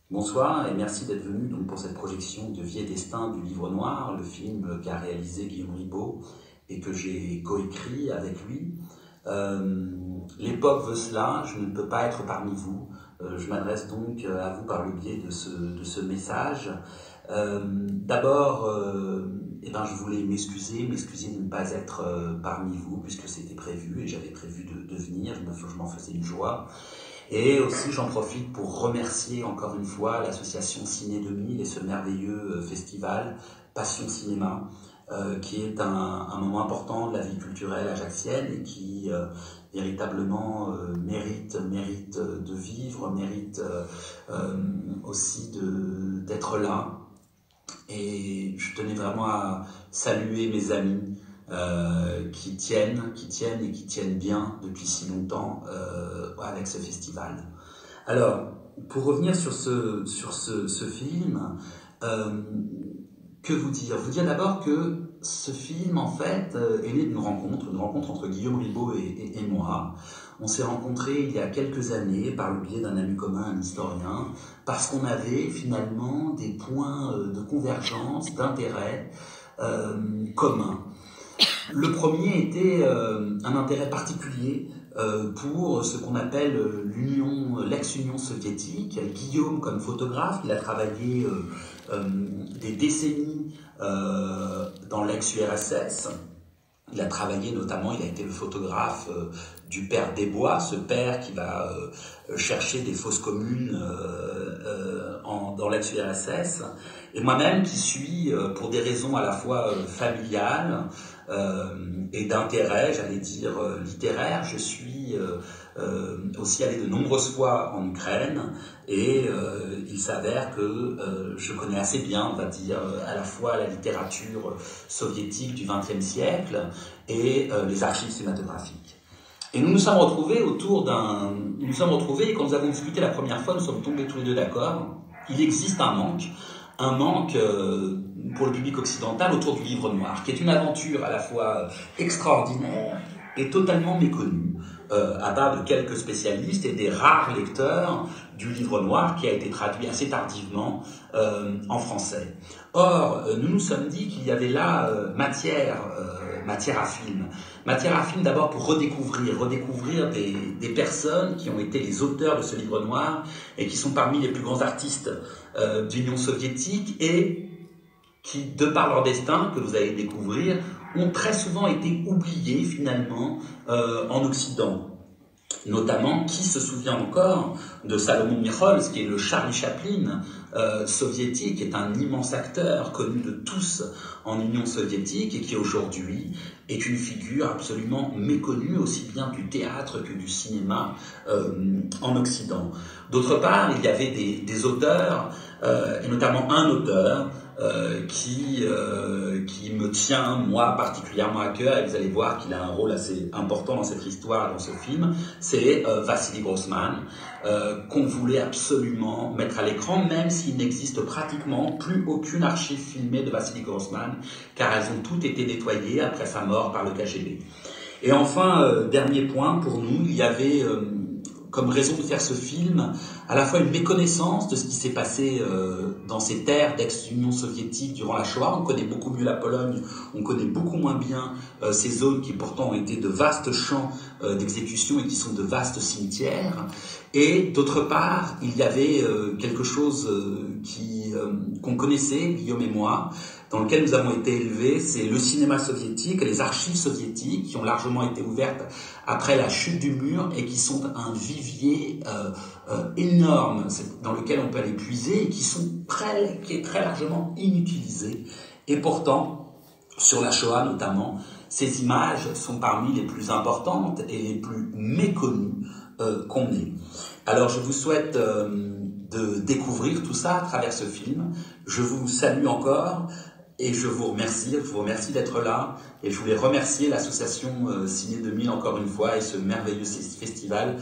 Bonsoir et merci d'être venu donc pour cette projection de Vie et Destin du Livre Noir, le film qu'a réalisé Guillaume Ribot et que j'ai coécrit avec lui. L'époque veut cela, je ne peux pas être parmi vous. Je m'adresse donc à vous par le biais de ce message. D'abord, je voulais m'excuser de ne pas être parmi vous puisque c'était prévu et j'avais prévu de venir, je m'en faisais une joie. Et aussi, j'en profite pour remercier encore une fois l'association Ciné 2000 et ce merveilleux festival Passion Cinéma, qui est un moment important de la vie culturelle ajaxienne et qui véritablement mérite de vivre, mérite aussi d'être là. Et je tenais vraiment à saluer mes amis qui tiennent et qui tiennent bien depuis si longtemps avec ce festival. Alors, pour revenir sur ce film, que vous dire? Vous dire d'abord que ce film, en fait, est né d'une rencontre entre Guillaume Ribot et moi. On s'est rencontrés il y a quelques années par le biais d'un ami commun, un historien, parce qu'on avait finalement des points de convergence, d'intérêt communs. Le premier était un intérêt particulier pour ce qu'on appelle l'ex-Union soviétique. Guillaume, comme photographe, il a travaillé des décennies dans l'ex-URSS. Il a travaillé notamment, il a été le photographe du père Desbois, ce père qui va chercher des fosses communes dans l'ex-URSS. Et moi-même qui suis, pour des raisons à la fois familiales et d'intérêt, j'allais dire littéraire, je suis aussi allé de nombreuses fois en Ukraine et il s'avère que je connais assez bien, on va dire, à la fois la littérature soviétique du XXe siècle et les archives cinématographiques. Et nous nous sommes retrouvés et quand nous avons discuté la première fois, nous sommes tombés tous les deux d'accord. Il existe un manque pour le public occidental autour du Livre Noir, qui est une aventure à la fois extraordinaire et totalement méconnue, à part de quelques spécialistes et des rares lecteurs du Livre Noir qui a été traduit assez tardivement en français. Or, nous nous sommes dit qu'il y avait là matière à film. Matière à film d'abord pour redécouvrir des personnes qui ont été les auteurs de ce Livre Noir et qui sont parmi les plus grands artistes d'Union soviétique et qui, de par leur destin, que vous allez découvrir, ont très souvent été oubliés finalement en Occident. Notamment, qui se souvient encore de Salomon Mikhols, qui est le Charlie Chaplin soviétique, qui est un immense acteur connu de tous en Union soviétique et qui aujourd'hui est une figure absolument méconnue aussi bien du théâtre que du cinéma en Occident. D'autre part, il y avait des auteurs, et notamment un auteur qui me tient, moi, particulièrement à cœur, et vous allez voir qu'il a un rôle assez important dans cette histoire, dans ce film, c'est Vassili Grossman, qu'on voulait absolument mettre à l'écran, même s'il n'existe pratiquement plus aucune archive filmée de Vassili Grossman, car elles ont toutes été nettoyées après sa mort par le KGB. Et enfin, dernier point, pour nous, il y avait comme raison de faire ce film, à la fois une méconnaissance de ce qui s'est passé dans ces terres d'ex-Union soviétique durant la Shoah. On connaît beaucoup mieux la Pologne, on connaît beaucoup moins bien ces zones qui pourtant ont été de vastes champs d'exécution et qui sont de vastes cimetières. Et d'autre part, il y avait quelque chose qu'on connaissait, Guillaume et moi, dans lequel nous avons été élevés, c'est le cinéma soviétique, les archives soviétiques qui ont largement été ouvertes après la chute du mur et qui sont un vivier énorme dans lequel on peut aller puiser et qui est très largement inutilisé. Et pourtant, sur la Shoah notamment, ces images sont parmi les plus importantes et les plus méconnues qu'on ait. Alors je vous souhaite de découvrir tout ça à travers ce film. Je vous salue encore. Et je vous remercie d'être là, et je voulais remercier l'association Ciné 2000 encore une fois, et ce merveilleux festival